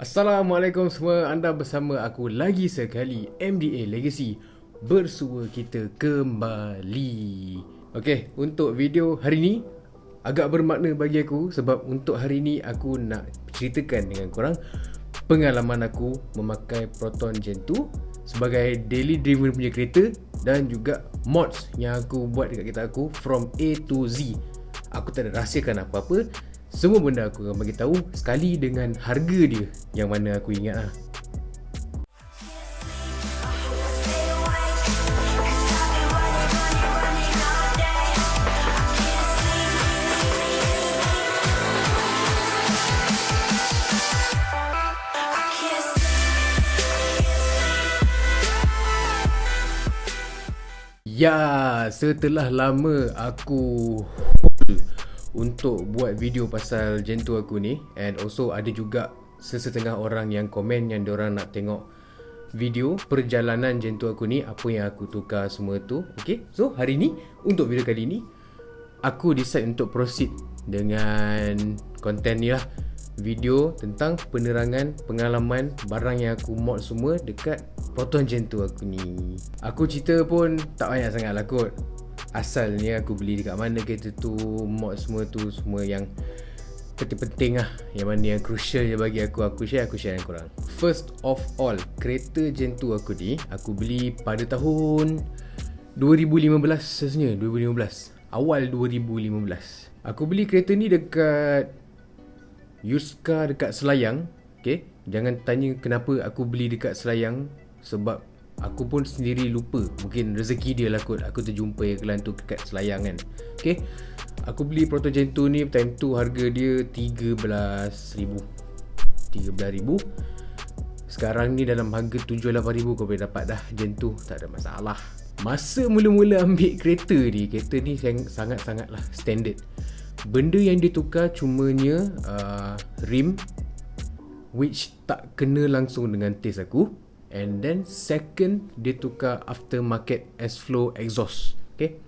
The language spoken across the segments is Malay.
Assalamualaikum semua, anda bersama aku lagi sekali MDA Legacy. Bersua kita kembali. Okey, untuk video hari ni agak bermakna bagi aku sebab untuk hari ni aku nak ceritakan dengan korang pengalaman aku memakai Proton Gen 2 sebagai daily driven punya kereta dan juga mods yang aku buat dekat kereta aku from A to Z. Aku tak ada rahsiakan apa-apa. Semua benda aku akan bagi tahu sekali dengan harga dia yang mana aku ingat lah. Ya, setelah lama aku untuk buat video pasal Gen 2 aku ni, and also ada juga sesetengah orang yang komen yang diorang nak tengok video perjalanan Gen 2 aku ni, apa yang aku tukar semua tu. Okay, so hari ni untuk video kali ni aku decide untuk proceed dengan konten ni lah, video tentang penerangan pengalaman barang yang aku mod semua dekat Proton Gen 2 aku ni. Aku cerita pun tak banyak sangat lah kot. Asalnya aku beli dekat mana kereta tu, mod semua tu, semua yang penting-penting lah, yang mana yang crucial je bagi aku share dengan korang. First of all, kereta Gen 2 aku ni aku beli pada tahun 2015 sebenarnya, 2015, awal 2015. Aku beli kereta ni dekat Yuska dekat Selayang. Okay, jangan tanya kenapa aku beli dekat Selayang, sebab aku pun sendiri lupa. Mungkin rezeki dia lah kot, aku terjumpa iklan tu dekat Selayang kan. Okay, aku beli Proton Gen 2 ni time tu harga dia 13,000. Sekarang ni dalam harga 7-8,000 kau boleh dapat dah Gen 2, tak ada masalah. Masa mula-mula ambil kereta ni sangat-sangat lah standard. Benda yang ditukar cumanya rim, which tak kena langsung dengan taste aku. And then second, dia tukar aftermarket S-Flow exhaust. Okay,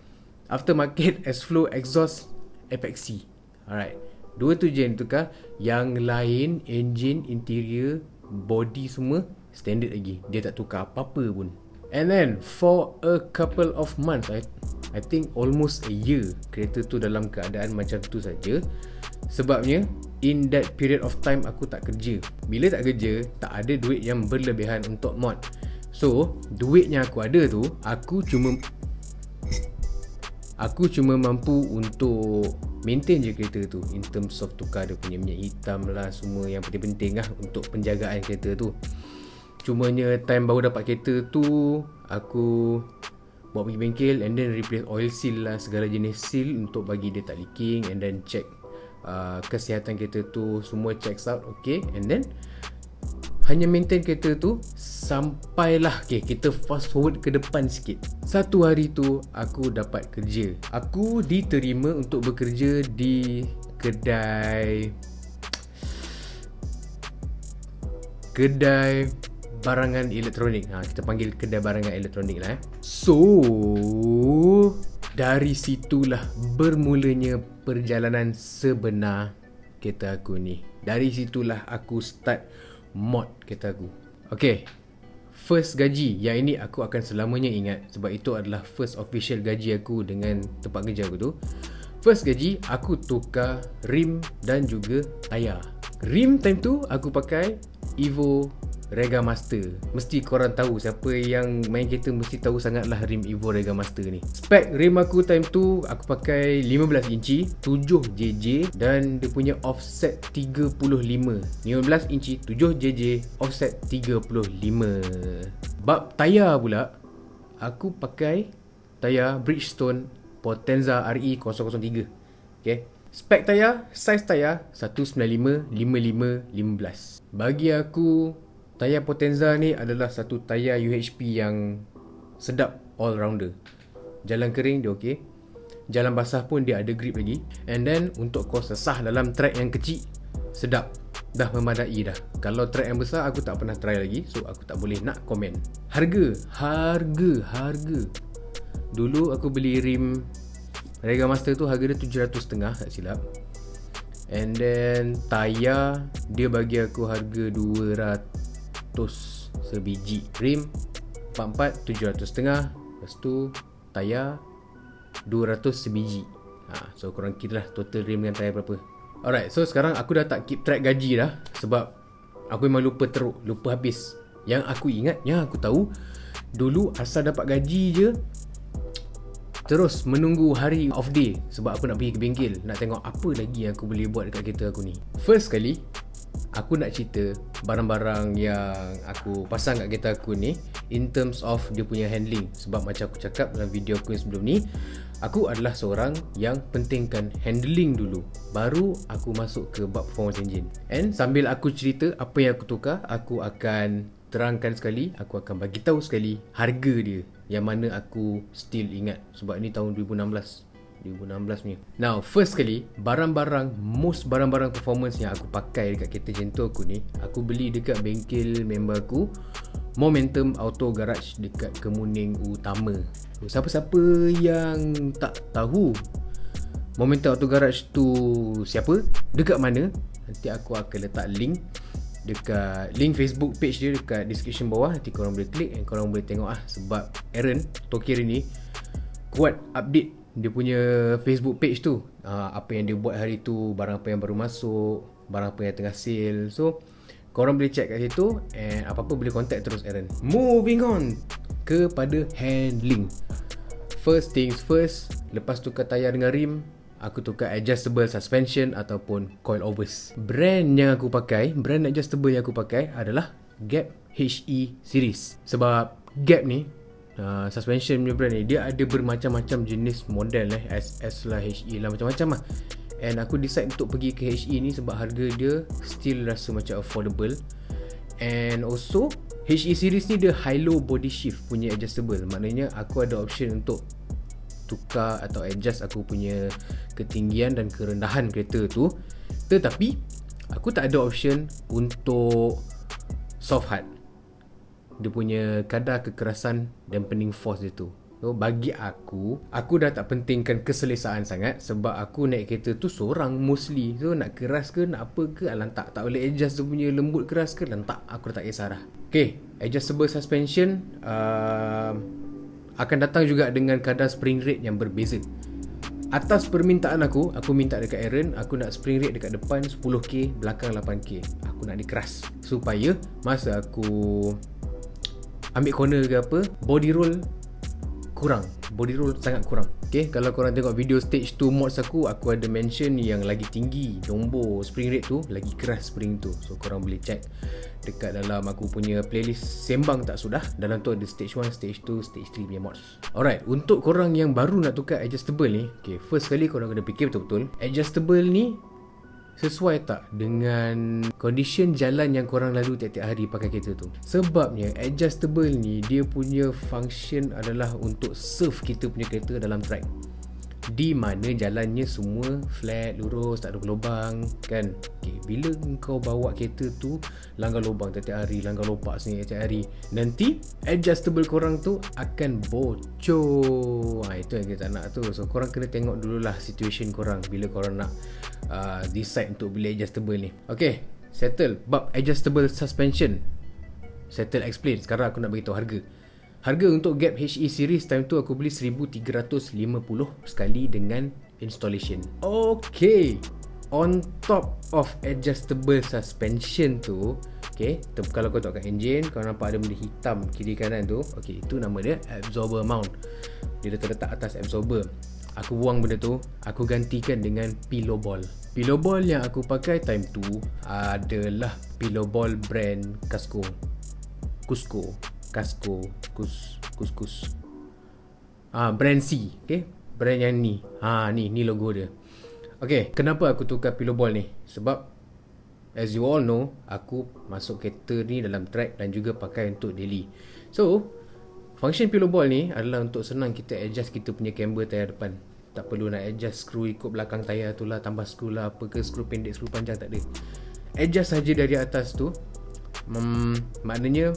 aftermarket S-Flow exhaust Apex-C. Alright, dua tu je yang tukar. Yang lain, engine, interior, body semua standard lagi. Dia tak tukar apa-apa pun. And then for a couple of months, I think almost a year, kereta tu dalam keadaan macam tu saja. Sebabnya in that period of time aku tak kerja. Bila tak kerja, tak ada duit yang berlebihan untuk mod. So duit yang aku ada tu, aku cuma mampu untuk maintain je kereta tu, in terms of tukar dia punya minyak hitam lah, semua yang penting-penting lah untuk penjagaan kereta tu. Cumanya time baru dapat kereta tu, aku bawa pergi bengkel and then replace oil seal lah, segala jenis seal untuk bagi dia tak leaking, and then check kesihatan kereta tu, semua checks out. Okay, and then hanya maintain kereta tu sampailah, okay, kita fast forward ke depan sikit. Satu hari tu aku dapat kerja. Aku diterima untuk bekerja di kedai barangan elektronik. Kita panggil kedai barangan elektronik lah. So dari situlah bermulanya perjalanan sebenar kereta aku ni. Dari situlah aku start mod kereta aku. Okay, first gaji, yang ini aku akan selamanya ingat sebab itu adalah first official gaji aku dengan tempat kerja aku tu. First gaji, aku tukar rim dan juga tayar. Rim time tu aku pakai Evo Rega Master. Mesti korang tahu, siapa yang main kereta mesti tahu sangatlah rim Evo Rega Master ni. Spek rim aku time tu aku pakai 15 inci 7JJ dan dia punya offset 35. 15 inci 7JJ offset 35. Bab tayar pula, aku pakai tayar Bridgestone Potenza RE 003. Okay, spek tayar, size tayar 195 55 15. Bagi aku tayar Potenza ni adalah satu tayar UHP yang sedap, all rounder. Jalan kering dia okey, jalan basah pun dia ada grip lagi. And then untuk kau sesah dalam track yang kecil, sedap, dah memadai dah. Kalau track yang besar aku tak pernah try lagi, so aku tak boleh nak komen. Harga dulu aku beli rim Rega Master tu harga dia 700 setengah tak silap. And then tayar dia bagi aku harga 200 sebiji. Rim 44 700 setengah. Lepas tu tayar 200 sebiji. So korang kira lah total rim dengan tayar berapa. Alright, so sekarang aku dah tak keep track gaji dah, sebab aku memang lupa teruk, lupa habis. Yang aku ingat, yang aku tahu, dulu asal dapat gaji je terus menunggu hari off day, sebab aku nak pergi ke bengkel, nak tengok apa lagi yang aku boleh buat dekat kereta aku ni. First kali aku nak cerita barang-barang yang aku pasang kat kereta aku ni in terms of dia punya handling. Sebab macam aku cakap dalam video aku yang sebelum ni, aku adalah seorang yang pentingkan handling dulu, baru aku masuk ke bab performance engine. And sambil aku cerita apa yang aku tukar, aku akan terangkan sekali, aku akan bagi tahu sekali harga dia, yang mana aku still ingat sebab ni tahun 2016 punya. Now, first kali, most barang-barang performance yang aku pakai dekat kereta Cento aku ni, aku beli dekat bengkel member aku, Momentum Auto Garage dekat Kemuning Utama. Siapa-siapa yang tak tahu Momentum Auto Garage tu siapa, dekat mana, nanti aku akan letak link dekat link Facebook page dia dekat description bawah. Nanti korang boleh klik dan korang boleh tengok sebab Aaron Tokir ni kuat update dia punya Facebook page tu. Apa yang dia buat hari tu, barang apa yang baru masuk, barang apa yang tengah sale. So korang boleh check kat situ, and apa-apa boleh contact terus Aaron. Moving on kepada handling. First things first, lepas tukar tayar dengan rim, aku tukar adjustable suspension ataupun coilovers. Brand adjustable yang aku pakai adalah Gap HE series. Sebab Gap ni suspension punya brand ni, dia ada bermacam-macam jenis model SS lah, HE lah, macam-macam lah. And aku decide untuk pergi ke HE ni sebab harga dia still rasa macam affordable. And also HE series ni dia high-low body shift punya adjustable. Maknanya aku ada option untuk tukar atau adjust aku punya ketinggian dan kerendahan kereta tu. Tetapi aku tak ada option untuk soft hard, dia punya kadar kekerasan dampening force dia tu. So bagi aku dah tak pentingkan keselesaan sangat, sebab aku naik kereta tu seorang mostly. So nak keras ke, nak apa ke, lantak tak boleh adjust dia punya lembut keras ke, lantak, aku dah tak kisah dah. Okay, adjustable suspension akan datang juga dengan kadar spring rate yang berbeza. Atas permintaan aku minta dekat Aaron, aku nak spring rate dekat depan 10k, belakang 8k. Aku nak dia keras, supaya masa aku ambil corner ke apa, body roll sangat kurang. Okay, kalau korang tengok video stage 2 mods aku ada mention yang lagi tinggi nombor spring rate tu, lagi keras spring tu. So korang boleh check dekat dalam aku punya playlist Sembang Tak Sudah. Dalam tu ada stage 1, stage 2, stage 3 punya mods. Alright, untuk korang yang baru nak tukar adjustable ni, okay, first kali korang kena fikir betul-betul adjustable ni sesuai tak dengan condition jalan yang korang lalu tiap-tiap hari pakai kereta tu. Sebabnya adjustable ni dia punya function adalah untuk serve kita punya kereta dalam track, di mana jalannya semua flat, lurus, tak ada lubang kan. Okay, bila kau bawa kereta tu langgar lubang tiap-tiap hari, langgar lopak sini tiap-tiap hari, nanti adjustable korang tu akan bocor. Itu yang kita tak nak tu. So korang kena tengok dululah situation korang bila korang nak decide untuk beli adjustable ni. Okay, settle bab adjustable suspension, settle explain. Sekarang aku nak beritahu harga untuk Gap HE series time tu aku beli 1350 sekali dengan installation. Okay, on top of adjustable suspension tu, okay, kalau kau tengok kat engine, kau nampak ada benda hitam kiri kanan tu. Okay, itu nama dia absorber mount. Dia terletak atas absorber. Aku buang benda tu, aku gantikan dengan pillow ball. Pillow ball yang aku pakai time tu adalah pillow ball brand Cusco. Brand C, okay? Brand yang ni. Ni logo dia. Okay, kenapa aku tukar pillow ball ni? Sebab as you all know, aku masuk kereta ni dalam track dan juga pakai untuk daily. So function pillow ball ni adalah untuk senang kita adjust kita punya camber tayar depan. Tak perlu nak adjust skru ikut belakang tayar tu lah, tambah skru lah, apa ke, skru pendek, skru panjang, tak ada. Adjust saja dari atas tu. Maknanya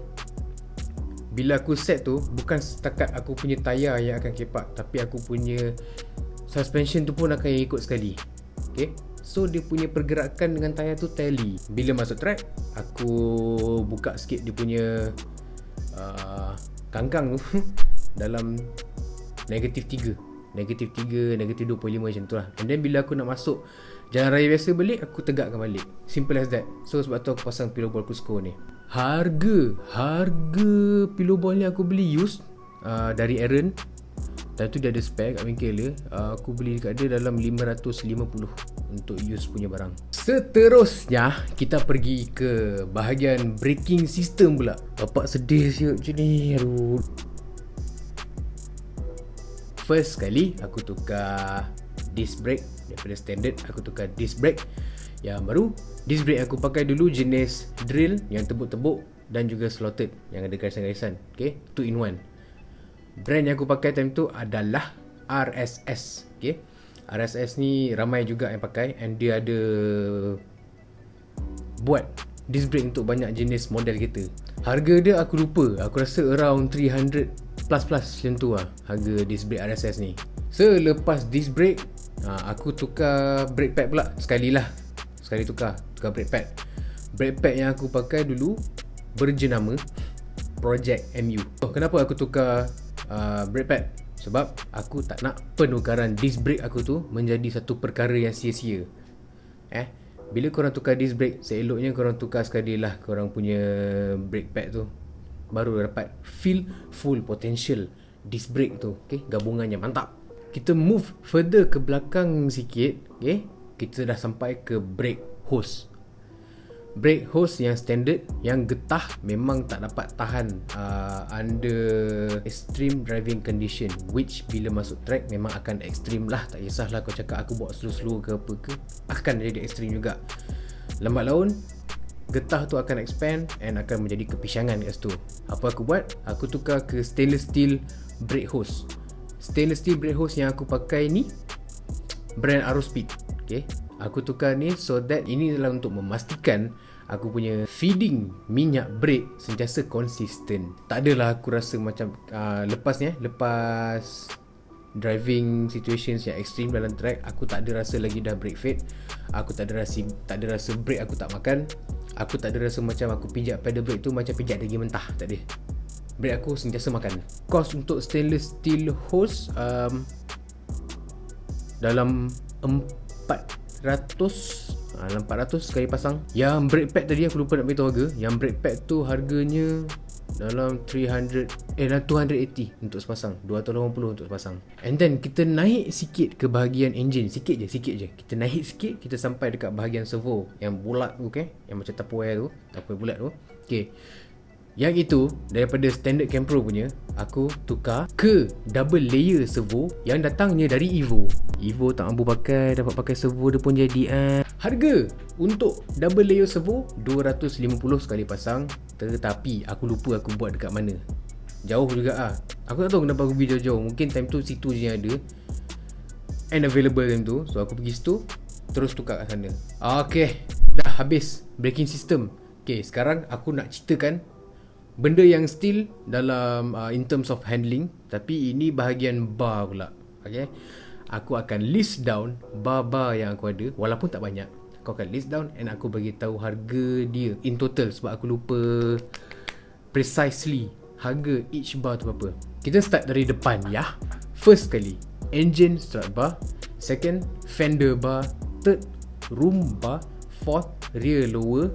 bila aku set tu, bukan setakat aku punya tayar yang akan kepak, tapi aku punya suspension tu pun akan ikut sekali. Okay, So dia punya pergerakan dengan tayar tu tally. Bila masuk track, aku buka sikit dia punya kangkang tu dalam negatif 3, negatif 2.5 macam tu lah. And then bila aku nak masuk jalan raya biasa balik, aku tegakkan balik. Simple as that. So sebab tu aku pasang pillow ball Cusco ni. Harga pillow ball ni aku beli used dari Aaron. Time tu dia ada spare kat bengkel dia. Aku beli dekat dia dalam 550 untuk use punya barang. Seterusnya kita pergi ke bahagian braking system pula. Bapak sedih siap macam ni. Aduh. First kali aku tukar disc brake. Daripada standard aku tukar disc brake yang baru. Disc brake aku pakai dulu jenis drill yang tebuk-tebuk dan juga slotted yang ada garisan-garisan. Okay, 2 in 1. Brand yang aku pakai time tu adalah RSS. Okay, RSS ni ramai juga yang pakai, and dia ada buat disc brake untuk banyak jenis model kereta. Harga dia aku lupa, aku rasa around 300 plus macam tu lah harga disc brake RSS ni. Selepas disc brake, aku tukar brake pad pula. Sekali tukar brake pad. Brake pad yang aku pakai dulu berjenama Project MU. Kenapa aku tukar brake pad? Sebab aku tak nak penukaran disc brake aku tu menjadi satu perkara yang sia-sia. Bila korang tukar disc brake, seeloknya korang tukar sekali lah korang punya brake pad tu, baru dapat feel full potential disc brake tu. Okay, gabungannya mantap. Kita move further ke belakang sikit. Okay, kita dah sampai ke brake hose. Brake hose yang standard, yang getah, memang tak dapat tahan under extreme driving condition, which bila masuk track memang akan ekstrim lah. Tak kisahlah kau cakap aku bawa slow-slow ke apa ke, akan jadi ekstrim juga. Lambat laun getah tu akan expand and akan menjadi kepisangan kat situ. Apa aku buat? Aku tukar ke stainless steel brake hose. Stainless steel brake hose yang aku pakai ni brand Aerospeed. Okay, aku tukar ni so that ini adalah untuk memastikan aku punya feeding minyak brake sentiasa konsisten. Tak adalah aku rasa macam lepas driving situations yang ekstrim dalam track, aku tak ada rasa lagi dah brake fade. Aku tak ada rasa brake aku tak makan. Aku tak ada rasa macam aku pijak pedal brake tu macam pijak daging mentah. Tak ada. Brake aku sentiasa makan. Cost untuk stainless steel hose dalam 400 sekali pasang. Yang brake pad tadi aku lupa nak beritahu harga. Yang brake pad tu harganya dalam 280 untuk sepasang, 280 untuk sepasang. And then kita naik sikit ke bahagian engine, sikit je. Kita naik sikit, kita sampai dekat bahagian servo yang bulat tu, okay? Yang macam tupperware bulat tu. Okay, yang itu daripada standard Campro punya, aku tukar ke double layer servo yang datangnya dari Evo tak mampu pakai, dapat pakai servo dia pun jadi harga untuk double layer servo 250 sekali pasang. Tetapi aku lupa aku buat dekat mana. Jauh juga aku tak tahu kenapa aku pergi jauh-jauh. Mungkin time tu situ je yang ada and available time tu. So aku pergi situ, terus tukar kat sana. Okay, dah habis braking system. Okay, sekarang aku nak ceritakan benda yang still dalam in terms of handling, tapi ini bahagian bar pula. Okay, aku akan list down bar-bar yang aku ada, walaupun tak banyak. Aku akan list down and aku bagi tahu harga dia in total, sebab aku lupa precisely harga each bar tu berapa. Kita start dari depan ya. First kali, engine strut bar. Second, fender bar. Third, room bar. Fourth, rear lower.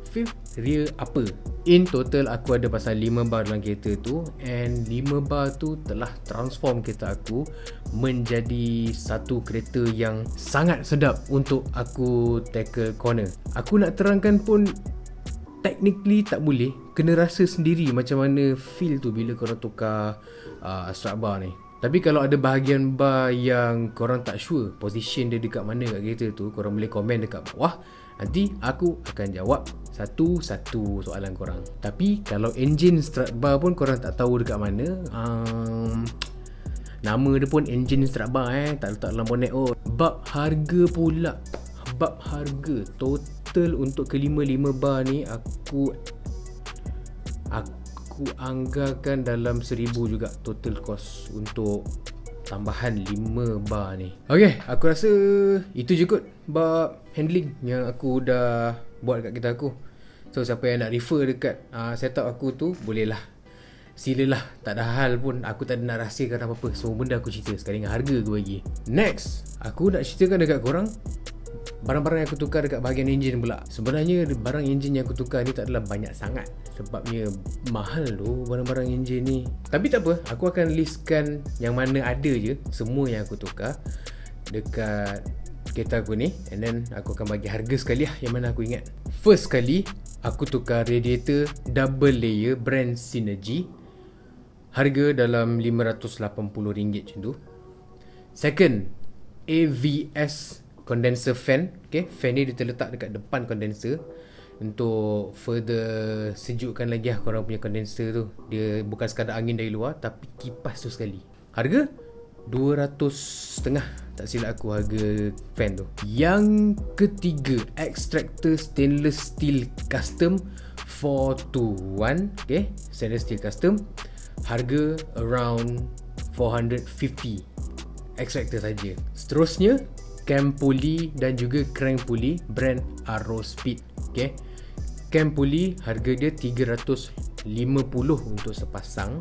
Fifth, rear upper. In total aku ada pasal 5 bar dalam kereta tu, and 5 bar tu telah transform kereta aku menjadi satu kereta yang sangat sedap untuk aku tackle corner. Aku nak terangkan pun technically tak boleh, kena rasa sendiri macam mana feel tu bila korang tukar strut bar ni. Tapi kalau ada bahagian bar yang korang tak sure position dia dekat mana kat kereta tu, korang boleh komen dekat bawah. Nanti aku akan jawab satu-satu soalan korang. Tapi kalau engine strut bar pun korang tak tahu dekat mana, nama dia pun engine strut bar, tak letak dalam bonnet. Bab harga pula. Bab harga total untuk kelima-lima bar ni aku anggarkan dalam 1000 juga total cost untuk tambahan 5 bar ni. Okay, aku rasa itu je kot bab handling yang aku dah buat kat kereta aku. So siapa yang nak refer dekat setup aku tu, boleh lah, silalah. Tak ada hal pun, aku tak ada nak rahsiakan apa-apa. Semua benda aku cerita, sekali dengan harga aku bagi. Next, aku nak ceritakan dekat korang barang-barang yang aku tukar dekat bahagian enjin pula. Sebenarnya barang enjin yang aku tukar ni tak adalah banyak sangat, sebabnya mahal tu barang-barang enjin ni. Tapi tak apa, aku akan listkan yang mana ada je, semua yang aku tukar dekat kereta aku ni, and then aku akan bagi harga sekali lah yang mana aku ingat. First kali, aku tukar radiator double layer brand Synergy, harga dalam RM580 macam tu. Second, AVS condenser fan. Okay, fan ni dia terletak dekat depan condenser untuk further sejukkan lagi lah korang punya condenser tu. Dia bukan sekadar angin dari luar, tapi kipas tu sekali. Harga $200.5, tak silap aku harga fan tu. Yang ketiga, extractor stainless steel custom 421. Okay, stainless steel custom, harga around 450 extractor saja. Seterusnya, cam pulley dan juga crank pulley brand Aerospeed. Okay, cam pulley harga dia 350 untuk sepasang,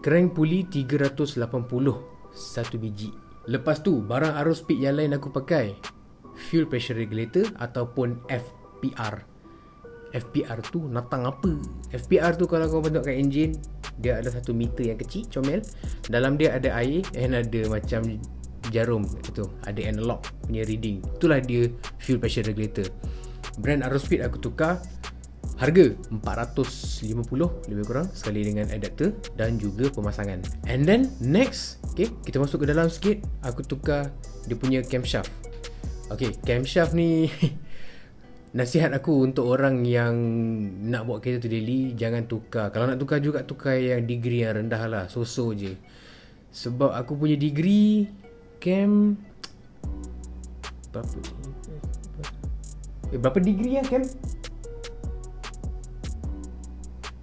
crank pulley 380 satu biji. Lepas tu, barang Aerospeed yang lain aku pakai fuel pressure regulator ataupun FPR. FPR tu natang apa? FPR tu kalau kau bentuk kat enjin, dia ada satu meter yang kecil, comel. Dalam dia ada air and ada macam jarum itu, ada analog punya reading. Itulah dia fuel pressure regulator. Brand Aerospeed aku tukar, harga 450 lebih kurang, sekali dengan adapter dan juga pemasangan. And then next, okay, kita masuk ke dalam sikit, aku tukar dia punya camshaft. Okay, camshaft ni nasihat aku untuk orang yang nak bawa kereta tu daily, jangan tukar. Kalau nak tukar juga, tukar yang degree yang rendah lah, so-so je. Sebab aku punya degree cam berapa degree ya cam?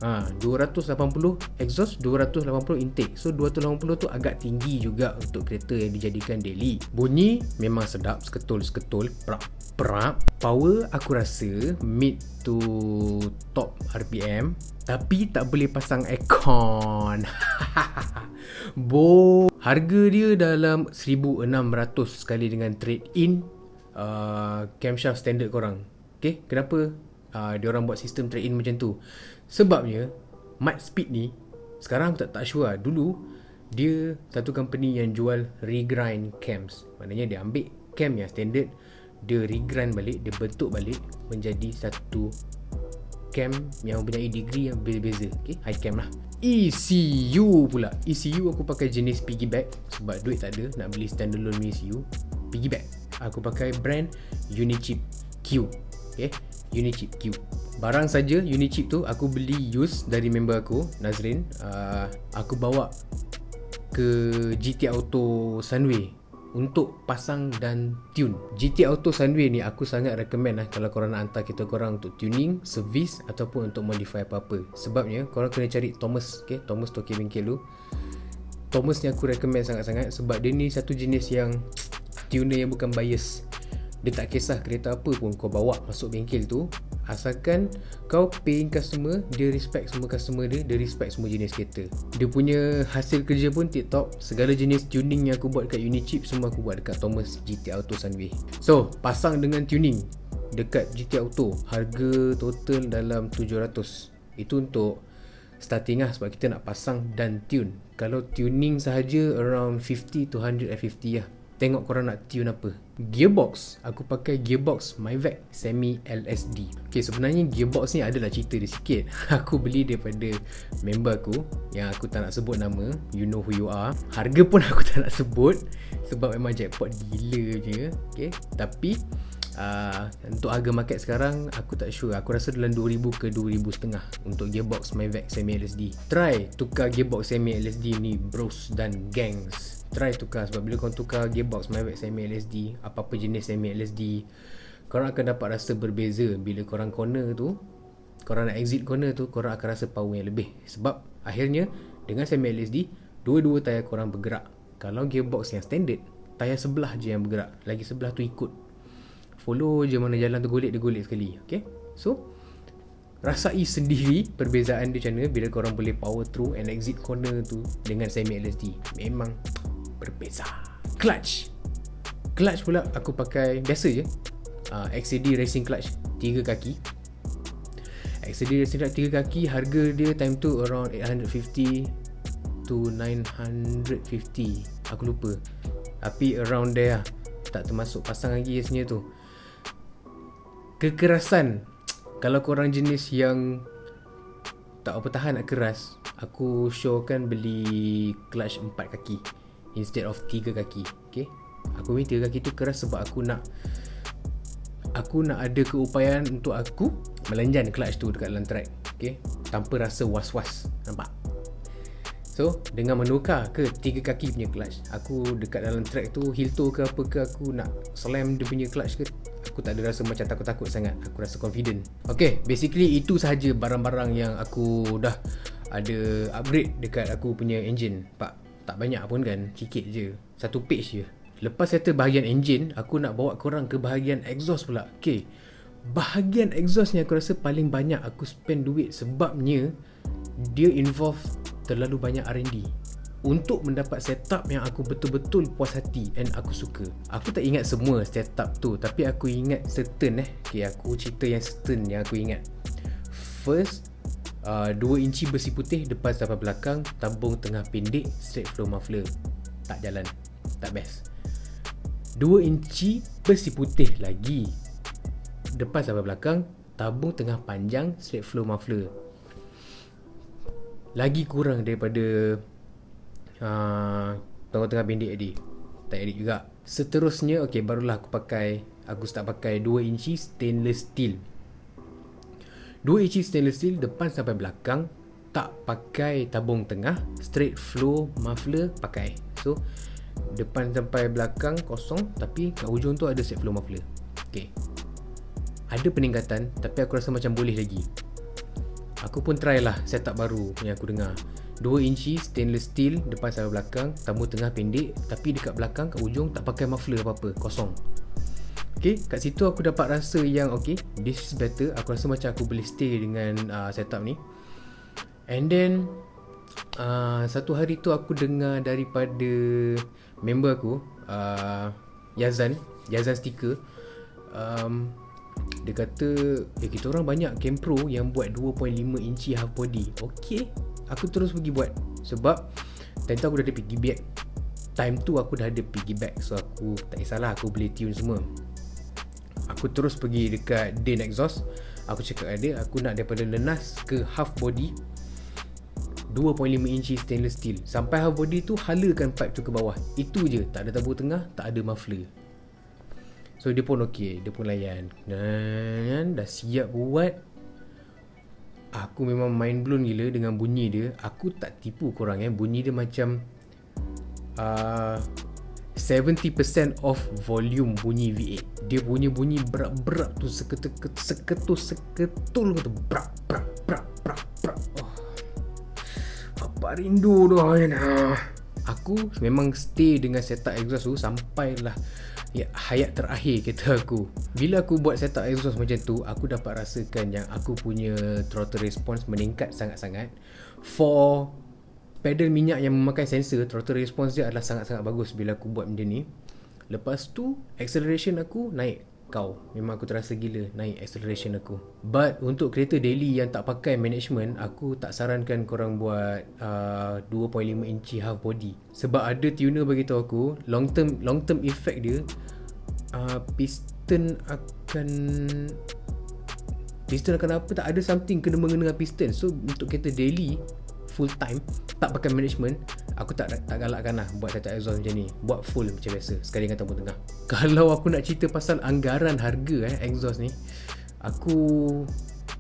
280 exhaust, 280 intake. So 280 tu agak tinggi juga untuk kereta yang dijadikan daily. Bunyi memang sedap, seketul-seketul, prak. Power aku rasa mid to top RPM, tapi tak boleh pasang aircon. Harga dia dalam 1,600 sekali dengan trade in camshaft standard korang. Okay, kenapa diorang buat sistem trade in macam tu? Sebabnya Mightspeed ni sekarang aku tak sure lah. Dulu dia satu company yang jual regrind cams. Maknanya dia ambil cam yang standard, dia regrind balik, dia bentuk balik menjadi satu cam yang mempunyai degree yang beza-beza. Okay, high cam lah. ECU pula, ECU aku pakai jenis piggyback sebab duit tak ada nak beli standalone ECU. Piggyback aku pakai brand Unichip Q. Okay, Unichip Q. Barang saja Unichip tu aku beli use dari member aku, Nazrin. Aku bawa ke GT Auto Sunway untuk pasang dan tune. GT Auto Sunway ni aku sangat recommend lah kalau korang nak hantar kereta korang untuk tuning, servis ataupun untuk modify apa-apa. Sebabnya korang kena cari Thomas. Okay, Thomas toki bengkel tu. Thomas ni aku recommend sangat-sangat sebab dia ni satu jenis yang tuner yang bukan bias. Dia tak kisah kereta apa pun kau bawa masuk bengkel tu, asalkan kau paying customer, dia respect semua customer dia respect semua jenis kereta. Dia punya hasil kerja pun tip-top. Segala jenis tuning yang aku buat kat Unichip, semua aku buat dekat Thomas GT Auto Sunway. So, pasang dengan tuning dekat GT Auto, harga total dalam 700. Itu untuk starting lah, sebab kita nak pasang dan tune. Kalau tuning sahaja around 50 to 150 lah. Tengok korang nak tune apa. Gearbox, aku pakai gearbox Myvac Semi LSD. Okay, sebenarnya gearbox ni adalah cerita dia sikit. Aku beli daripada member aku yang aku tak nak sebut nama. You know who you are. Harga pun aku tak nak sebut sebab memang jackpot gila je. Okay, tapi untuk harga market sekarang aku tak sure. Aku rasa dalam 2,000 ke 2,500 untuk gearbox Myvac Semi LSD. Try tukar gearbox Semi LSD ni bros dan gangs. Try tukar, sebab bila korang tukar gearbox Myvac Semi LSD, apa-apa jenis Semi LSD, korang akan dapat rasa berbeza. Bila korang corner tu, korang nak exit corner tu, korang akan rasa power yang lebih. Sebab akhirnya dengan Semi LSD, dua-dua tayar korang bergerak. Kalau gearbox yang standard, tayar sebelah je yang bergerak, lagi sebelah tu ikut. Follow je mana jalan tu golek, dia golek sekali. Okay, so rasai sendiri perbezaan dia macam mana bila korang boleh power through and exit corner tu dengan semi LSD. Memang berbeza. Clutch pula aku pakai biasa je, XAD Racing Clutch 3 kaki. XAD Racing Clutch 3 kaki, harga dia time tu around 850 to 950, aku lupa, tapi around there lah, tak termasuk pasang lagi sebenarnya tu. Kekerasan, kalau korang jenis yang tak apa tahan nak keras, aku showkan beli clutch 4 kaki instead of 3 kaki. Okay, aku pilih 3 kaki tu keras sebab aku nak ada keupayaan untuk aku melanjan clutch tu dekat dalam track. Okay, tanpa rasa was-was. Nampak? So, dengan menukar ke 3 kaki punya clutch, aku dekat dalam track tu, heel toe ke apa ke, aku nak slam dia punya clutch ke, aku tak ada rasa macam takut-takut sangat. Aku rasa confident. Okay, basically itu sahaja barang-barang yang aku dah ada upgrade dekat aku punya engine. Tak banyak pun kan, sikit je, satu page je. Lepas settle bahagian engine, aku nak bawa korang ke bahagian exhaust pula. Okay, bahagian exhaust ni aku rasa paling banyak aku spend duit, sebabnya dia involve terlalu banyak R&D untuk mendapat setup yang aku betul-betul puas hati and aku suka. Aku tak ingat semua setup tu, tapi aku ingat certain okay, aku cerita yang certain yang aku ingat. First, 2 inci besi putih depan sampai belakang, tabung tengah pendek, straight flow muffler. Tak jalan, tak best. 2 inci besi putih lagi depan sampai belakang, tabung tengah panjang, straight flow muffler. Lagi kurang daripada tengah-tengah pendek tadi. Tak edit juga. Seterusnya, okay, barulah aku start pakai 2 inci stainless steel. 2 inci stainless steel depan sampai belakang, tak pakai tabung tengah, straight flow muffler pakai. So depan sampai belakang kosong, tapi kat hujung tu ada straight flow muffler. Okay, ada peningkatan, tapi aku rasa macam boleh lagi. Aku pun try lah setup baru yang aku dengar. 2 inci stainless steel depan sampai belakang, tabung tengah pendek, tapi dekat belakang kat hujung tak pakai muffler apa-apa, kosong. Okay, kat situ aku dapat rasa yang okay, this is better. Aku rasa macam aku boleh stay dengan setup ni. And then satu hari tu aku dengar daripada member aku, Yazan Sticker. Dia kata kita orang banyak Campro yang buat 2.5 inci half body. Okay, aku terus pergi buat, sebab time tu aku dah ada piggyback. Time tu aku dah ada piggyback, so aku tak kisahlah, aku boleh tune semua. Aku terus pergi dekat Dane Exhaust. Aku cakap dengan dia, aku nak daripada lenas ke half body 2.5 inci stainless steel. Sampai half body tu halakan pipe tu ke bawah. Itu je, tak ada tabung tengah, tak ada muffler. So dia pun okay, dia pun layan. Dan dah siap buat. Aku memang mind blown gila dengan bunyi dia. Aku tak tipu korang bunyi dia macam 70% of volume bunyi V8. Dia punya bunyi berat-berat tu, seketul kata brak brak brak brak brak. Oh, apa rindu tu. Aku memang stay dengan setup exhaust tu sampailah hayat terakhir kereta aku. Bila aku buat setup exhaust macam tu, aku dapat rasakan yang aku punya throttle response meningkat sangat-sangat. For pedal minyak yang memakai sensor, throttle response dia adalah sangat-sangat bagus bila aku buat benda ni. Lepas tu acceleration aku naik. Memang aku terasa gila naik acceleration aku. But untuk kereta daily yang tak pakai management, aku tak sarankan korang buat 2.5 inci half body. Sebab ada tuner bagi tahu aku, long term effect dia, piston akan apa, tak ada something kena mengena dengan piston. So untuk kereta daily full time tak pakai management, aku tak galakkan lah buat setup exhaust macam ni. Buat full macam biasa, sekali dengan tabung tengah. Kalau aku nak cerita pasal anggaran harga exhaust ni, aku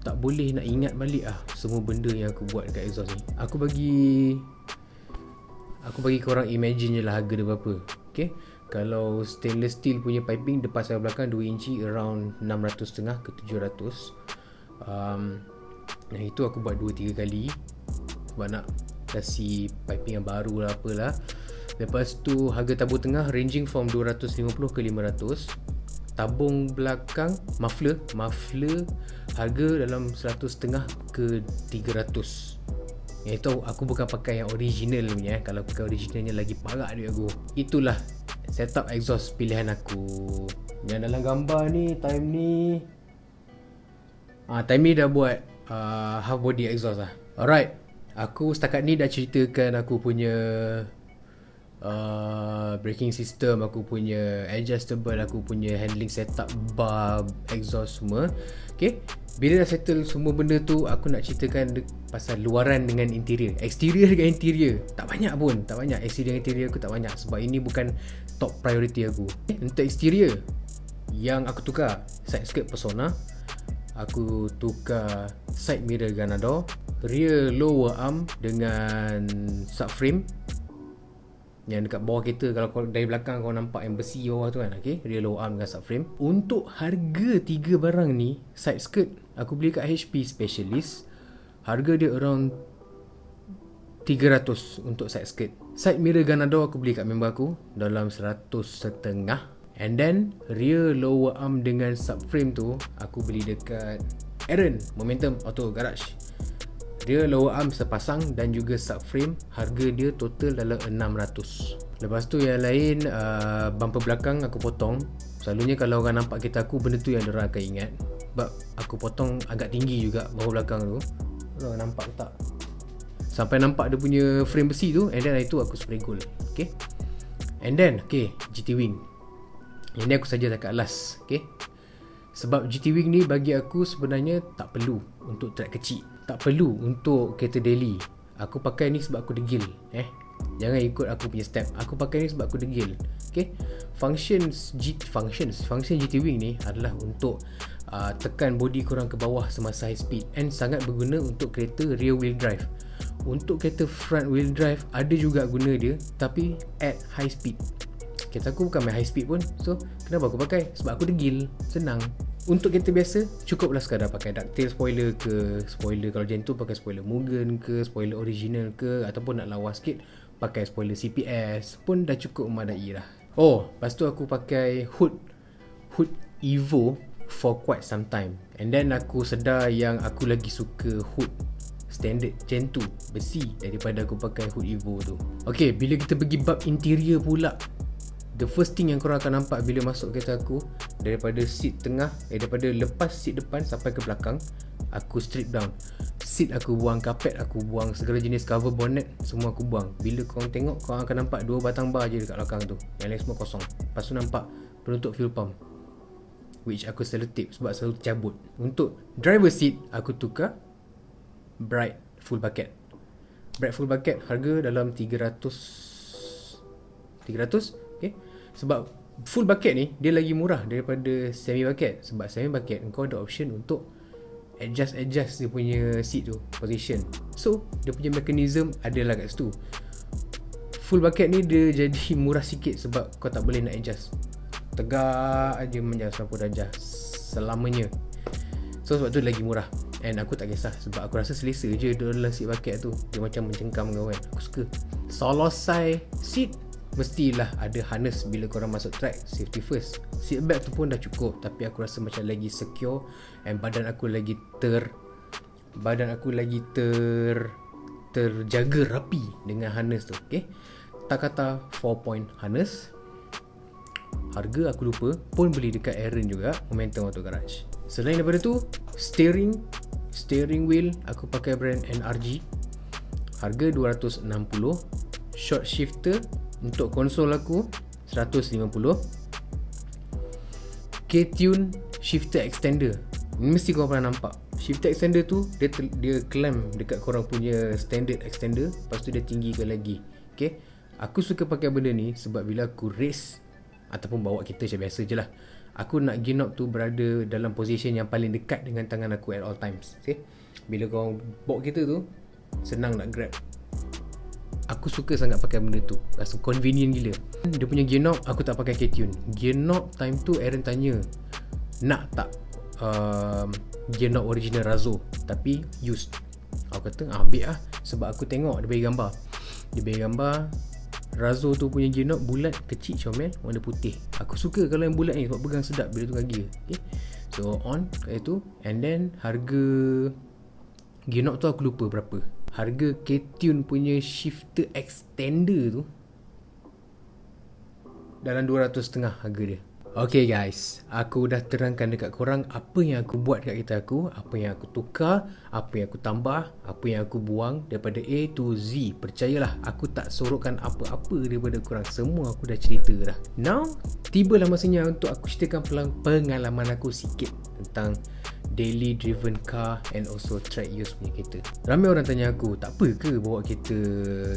tak boleh nak ingat balik semua benda yang aku buat dekat exhaust ni. Aku bagi korang imagine je lah harga dia berapa. Okay, kalau stainless steel punya piping depan sampai belakang 2 inci around 650 ke 700. Yang itu aku buat 2-3 kali sebab nak kasi piping yang baru lah apalah. Lepas tu harga tabung tengah ranging from 250 ke 500. Tabung belakang muffler harga dalam 100.5 ke 300. Yang itu aku bukan pakai yang original punya. Kalau pakai originalnya lagi parah duit aku. Itulah setup exhaust pilihan aku. Yang dalam gambar ni, time ni dah buat half body exhaust lah. Alright, aku setakat ni dah ceritakan aku punya braking system, aku punya adjustable, aku punya handling setup, bar, exhaust semua. Okay, bila dah settle semua benda tu, aku nak ceritakan pasal luaran dengan interior. Exterior dengan interior tak banyak pun, tak banyak. Exterior dengan interior aku tak banyak sebab ini bukan top priority aku. Untuk exterior, yang aku tukar side skirt Persona, aku tukar side mirror Ganador, rear lower arm dengan subframe yang dekat bawah kereta. Kalau dari belakang kau nampak yang besi bawah tu kan, okay? Rear lower arm dengan subframe. Untuk harga 3 barang ni, side skirt aku beli kat HP Specialist, harga dia around 300 untuk side skirt. Side mirror Ganador aku beli kat member aku dalam 100.5. And then rear lower arm dengan subframe tu aku beli dekat Aaron Momentum Auto Garage. Rear lower arm sepasang dan juga subframe, harga dia total dalam 600. Lepas tu yang lain, bumper belakang aku potong. Selalunya kalau orang nampak kereta aku, benda tu yang diorang akan ingat. Sebab aku potong agak tinggi juga bumper belakang tu. Orang nampak tak? Sampai nampak dia punya frame besi tu. And then itu aku spray gold. Okay. And then GT Wing. Yang ni aku saja dekat last. Okay. Sebab GT Wing ni bagi aku sebenarnya tak perlu untuk track kecil, tak perlu untuk kereta daily. Aku pakai ni sebab aku degil. Jangan ikut aku punya step. Aku pakai ni sebab aku degil. Okay. Function GT Wing ni adalah untuk tekan body korang ke bawah semasa high speed, and sangat berguna untuk kereta rear wheel drive. Untuk kereta front wheel drive ada juga guna dia, tapi at high speed. Kereta aku bukan main high speed pun. So kenapa aku pakai? Sebab aku degil, senang. Untuk kereta biasa, cukuplah sekadar pakai ducktail spoiler ke, spoiler kalau macam tu pakai spoiler Mugen ke, spoiler original ke, ataupun nak lawa sikit pakai spoiler CPS pun dah cukup memadai lah. Lepas tu aku pakai hood Evo for quite some time. And then aku sedar yang aku lagi suka hood standard Gen 2 besi daripada aku pakai hood Evo tu. Okay, bila kita pergi bab interior pula, the first thing yang korang akan nampak bila masuk kereta aku, daripada seat tengah, daripada lepas seat depan sampai ke belakang, aku strip down. Seat aku buang, carpet aku buang, segala jenis cover bonnet semua aku buang. Bila korang tengok, korang akan nampak 2 batang bar je dekat belakang tu. Yang lain semua kosong. Lepas tu nampak penutup fuel pump, which aku selalu tip sebab selalu tercabut. Untuk driver seat, aku tukar Bright full bucket. Bright full bucket harga dalam 300. Okay. Sebab full bucket ni dia lagi murah daripada semi bucket. Sebab semi bucket kau ada option untuk adjust dia punya seat tu, position. So dia punya mechanism adalah kat situ. Full bucket ni dia jadi murah sikit sebab kau tak boleh nak adjust. Tegak aja menjauh 90 darjah selamanya. So sebab tu lagi murah. And aku tak kisah sebab aku rasa selesa je dalam seat bucket tu. Dia macam mencengkam kau kan. Aku suka. Solosai seat mestilah ada harness bila korang masuk track, safety first. Seat belt tu pun dah cukup, tapi aku rasa macam lagi secure, and badan aku lagi terjaga rapi dengan harness tu. Okay, tak kata 4 point harness. Harga aku lupa, pun beli dekat Aaron juga, Momentum Auto Garage. Selain daripada tu, steering wheel aku pakai brand NRG, harga 260. Short shifter untuk konsol aku 150. K-Tune shifter extender, mesti korang pernah nampak. Shifter extender tu dia clamp dekat korang punya standard extender, lepas tu dia tinggikan lagi. Okay, aku suka pakai benda ni sebab bila aku race ataupun bawa kereta macam biasa je lah, aku nak gear knob tu berada dalam position yang paling dekat dengan tangan aku at all times. Okay, bila kau bawa kereta tu senang nak grab. Aku suka sangat pakai benda tu, rasa convenient gila. Dia punya gear knob aku tak pakai K-Tune. Gear knob time tu Aaron tanya nak tak gear knob original Razzo tapi used. Aku kata ambil lah, sebab aku tengok dia bagi gambar Razo tu punya gear knob bulat, kecil comel, warna putih. Aku suka kalau yang bulat ni sebab pegang sedap bila tukar gear. Okay. So on kat itu. And then harga gear knob tu aku lupa berapa. Harga K-Tune punya shifter extender tu dalam 200.5 harga dia. Okay guys, aku dah terangkan dekat korang apa yang aku buat kat kereta aku, apa yang aku tukar, apa yang aku tambah, apa yang aku buang daripada A to Z. Percayalah, aku tak sorokkan apa-apa daripada korang. Semua aku dah cerita dah. Now, tibalah masanya untuk aku ceritakan pengalaman aku sikit tentang daily driven car and also track use punya kereta. Ramai orang tanya aku, tak apa ke bawa kereta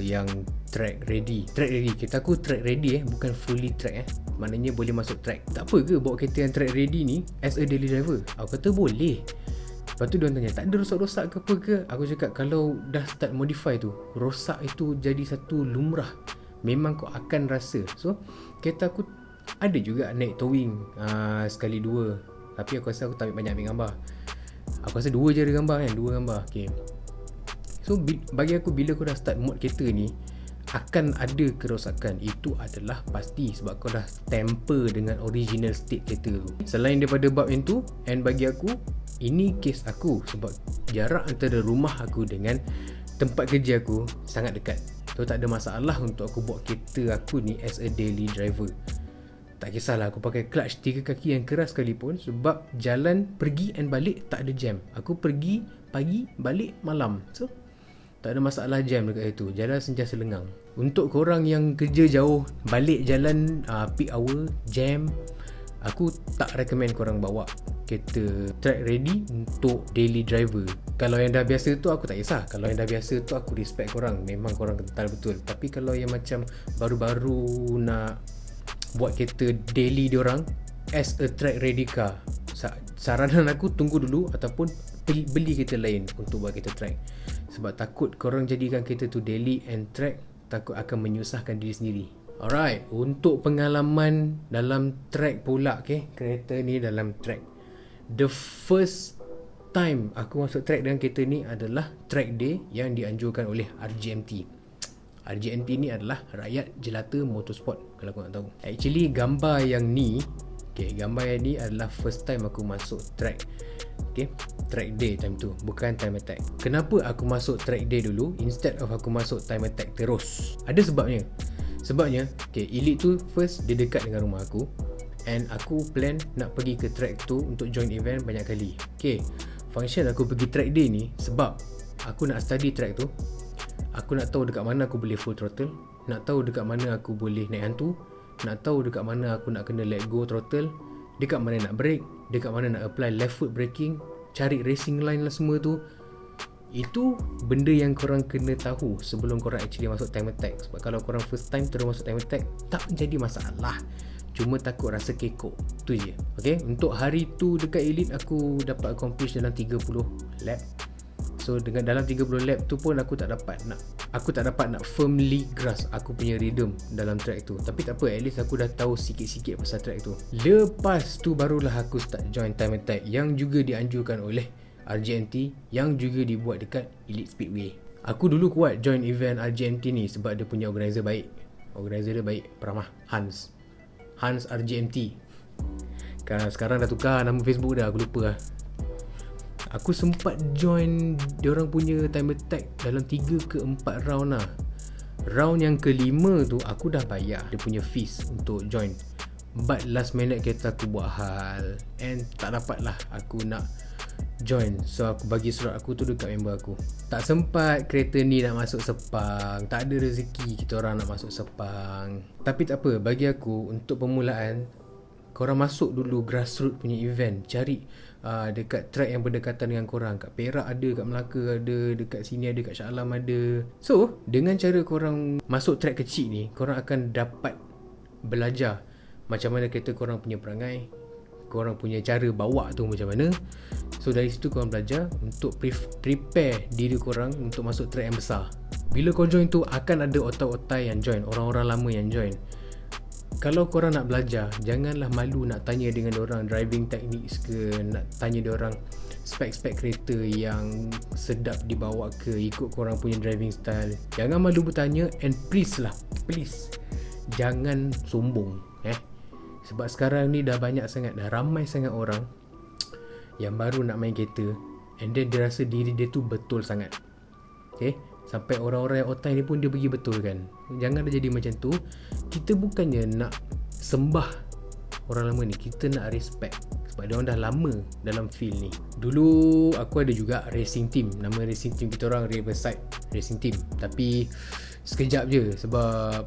yang track ready? Track ready, kereta aku track ready bukan fully track maknanya boleh masuk track. Tak apa ke bawa kereta yang track ready ni as a daily driver? Aku kata boleh. Lepas tu diorang tanya, tak ada rosak-rosak ke apa ke? Aku cakap kalau dah start modify tu, rosak itu jadi satu lumrah. Memang kau akan rasa. So kereta aku ada juga naik towing sekali dua. Tapi aku rasa aku tak banyak ambil gambar. Aku rasa 2 je ada gambar kan, 2 gambar. Okay. So bagi aku bila kau dah start mod kereta ni, akan ada kerosakan. Itu adalah pasti sebab kau dah tamper dengan original state kereta tu. Selain daripada bab yang tu, and bagi aku ini case aku sebab jarak antara rumah aku dengan tempat kerja aku sangat dekat. So tak ada masalah untuk aku bawa kereta aku ni as a daily driver. Tak kisahlah aku pakai clutch 3 kaki yang keras sekalipun, sebab jalan pergi and balik tak ada jam. Aku pergi pagi, balik malam. So tak ada masalah jam dekat situ. Jalan sentiasa lengang. Untuk korang yang kerja jauh, balik jalan peak hour, jam, aku tak recommend korang bawa kereta track ready untuk daily driver. Kalau yang dah biasa tu aku tak kisah. Kalau yang dah biasa tu aku respect korang. Memang korang kental betul. Tapi kalau yang macam baru-baru nak buat kereta daily diorang as a track ready car, saranan aku tunggu dulu ataupun beli kereta lain untuk buat kereta track. Sebab takut korang jadikan kereta tu daily and track, takut akan menyusahkan diri sendiri. Alright, untuk pengalaman dalam track pula, okay, kereta ni dalam track. The first time aku masuk track dengan kereta ni adalah track day yang dianjurkan oleh RGMT. RGMT ni adalah Rakyat Jelata Motorsport, kalau kau nak tahu. Actually gambar yang ni, okay, gambar yang ni adalah first time aku masuk track. Okay, track day time tu, bukan time attack. Kenapa aku masuk track day dulu instead of aku masuk time attack terus? Ada sebabnya. Sebabnya, okay, Elite tu first dia dekat dengan rumah aku, and aku plan nak pergi ke track tu untuk join event banyak kali. Okay, function aku pergi track day ni sebab aku nak study track tu. Aku nak tahu dekat mana aku boleh full throttle, nak tahu dekat mana aku boleh naik hantu, nak tahu dekat mana aku nak kena let go throttle, dekat mana nak brake, dekat mana nak apply left foot braking, cari racing line lah semua tu. Itu benda yang korang kena tahu sebelum korang actually masuk time attack. Sebab kalau korang first time terus masuk time attack, tak menjadi masalah. Cuma takut rasa kekok. Tu je. Okay, untuk hari tu dekat Elite aku dapat accomplish dalam 30 lap. So dengan dalam 30 lap tu pun aku tak dapat nak firmly grasp aku punya rhythm dalam track tu. Tapi tak apa, at least aku dah tahu sikit-sikit pasal track tu. Lepas tu barulah aku start join time attack yang juga dianjurkan oleh RGMT, yang juga dibuat dekat Elite Speedway. Aku dulu kuat join event RGMT ni sebab dia punya organizer baik. Organizer dia baik, peramah. Hans RGMT. Sekarang dah tukar nama Facebook dah, aku lupa lah. Aku sempat join diorang punya time attack dalam 3 ke 4 round lah. Round yang kelima tu aku dah bayar dia punya fees untuk join. But last minute kereta aku buat hal, and tak dapat lah aku nak join. So aku bagi surat aku tu dekat member aku. Tak sempat kereta ni nak masuk Sepang. Tak ada rezeki kita orang nak masuk Sepang. Tapi tak apa, bagi aku untuk permulaan, korang masuk dulu grassroots punya event. Cari dekat track yang berdekatan dengan korang. Kat Perak ada, kat Melaka ada, dekat sini ada, kat Shah Alam ada. So dengan cara korang masuk track kecil ni, korang akan dapat belajar macam mana kereta korang punya perangai, korang punya cara bawa tu macam mana. So dari situ korang belajar untuk prepare diri korang untuk masuk track yang besar. Bila kau join tu akan ada otai-otai yang join, orang-orang lama yang join. Kalau korang nak belajar, janganlah malu nak tanya dengan diorang driving techniques ke, nak tanya diorang spek-spek kereta yang sedap dibawa ke ikut korang punya driving style. Jangan malu bertanya, and please lah, please jangan sombong sebab sekarang ni dah banyak sangat, dah ramai sangat orang yang baru nak main kereta and then dia rasa diri dia tu betul sangat. Okay, sampai orang-orang yang otai ni pun dia pergi betulkan. Jangan dah jadi macam tu. Kita bukannya nak sembah orang lama ni, kita nak respect sebab dia orang dah lama dalam field ni. Dulu aku ada juga racing team, nama racing team kita orang Riverside Racing Team, tapi sekejap je sebab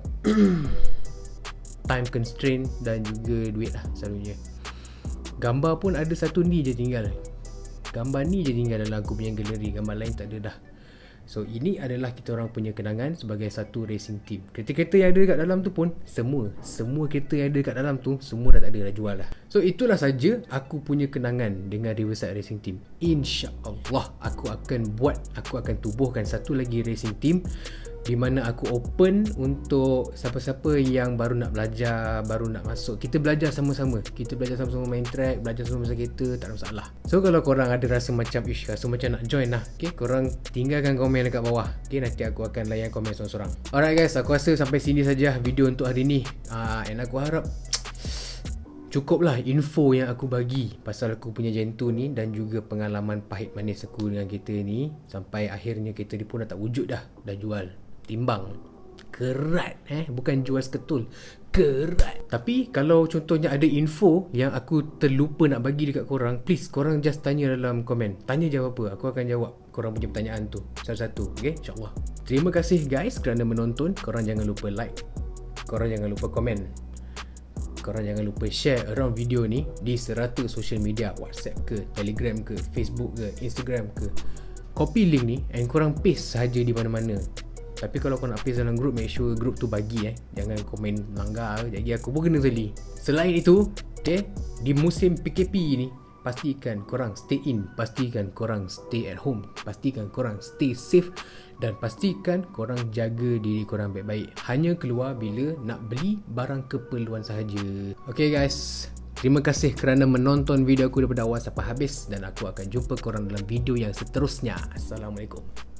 time constraint dan juga duit lah selalunya. Gambar pun ada satu ni je tinggal, gambar ni je tinggal dalam aku punya galeri, gambar lain tak ada dah. So ini adalah kita orang punya kenangan sebagai satu racing team. Kereta-kereta yang ada kat dalam tu pun semua kereta yang ada kat dalam tu semua dah tak ada, dah jual lah. So itulah saja aku punya kenangan dengan Riverside Racing Team. InsyaAllah aku akan tubuhkan satu lagi racing team di mana aku open untuk siapa-siapa yang baru nak belajar, baru nak masuk. Kita belajar sama-sama main track, belajar sama pasal kereta, tak ada masalah. So kalau korang ada rasa macam rasa macam nak join lah, okay, korang tinggalkan komen dekat bawah, okay, nanti aku akan layan komen seorang-seorang. Alright guys, aku rasa sampai sini saja video untuk hari ni. And aku harap cukup lah info yang aku bagi pasal aku punya Gentoo ni dan juga pengalaman pahit manis aku dengan kereta ni. Sampai akhirnya kereta ni pun dah tak wujud dah jual. Timbang kerat, bukan jual seketul, kerat. Tapi kalau contohnya ada info yang aku terlupa nak bagi dekat korang, please korang just tanya dalam komen. Tanya jawab apa, aku akan jawab korang punya pertanyaan tu satu-satu, okay, insyaAllah. Terima kasih guys kerana menonton. Korang jangan lupa like, korang jangan lupa komen, korang jangan lupa share around video ni di 100 social media, WhatsApp ke, Telegram ke, Facebook ke, Instagram ke. Copy link ni and korang paste sahaja di mana-mana. Tapi kalau kau nak paste dalam group, make sure group tu bagi jangan komen langgar, jadi aku pun kena seli. Selain itu, okay, di musim PKP ni, pastikan korang stay in, pastikan korang stay at home, pastikan korang stay safe dan pastikan korang jaga diri korang baik-baik. Hanya keluar bila nak beli barang keperluan sahaja. Okay guys, terima kasih kerana menonton video aku daripada awal sampai habis dan aku akan jumpa korang dalam video yang seterusnya. Assalamualaikum.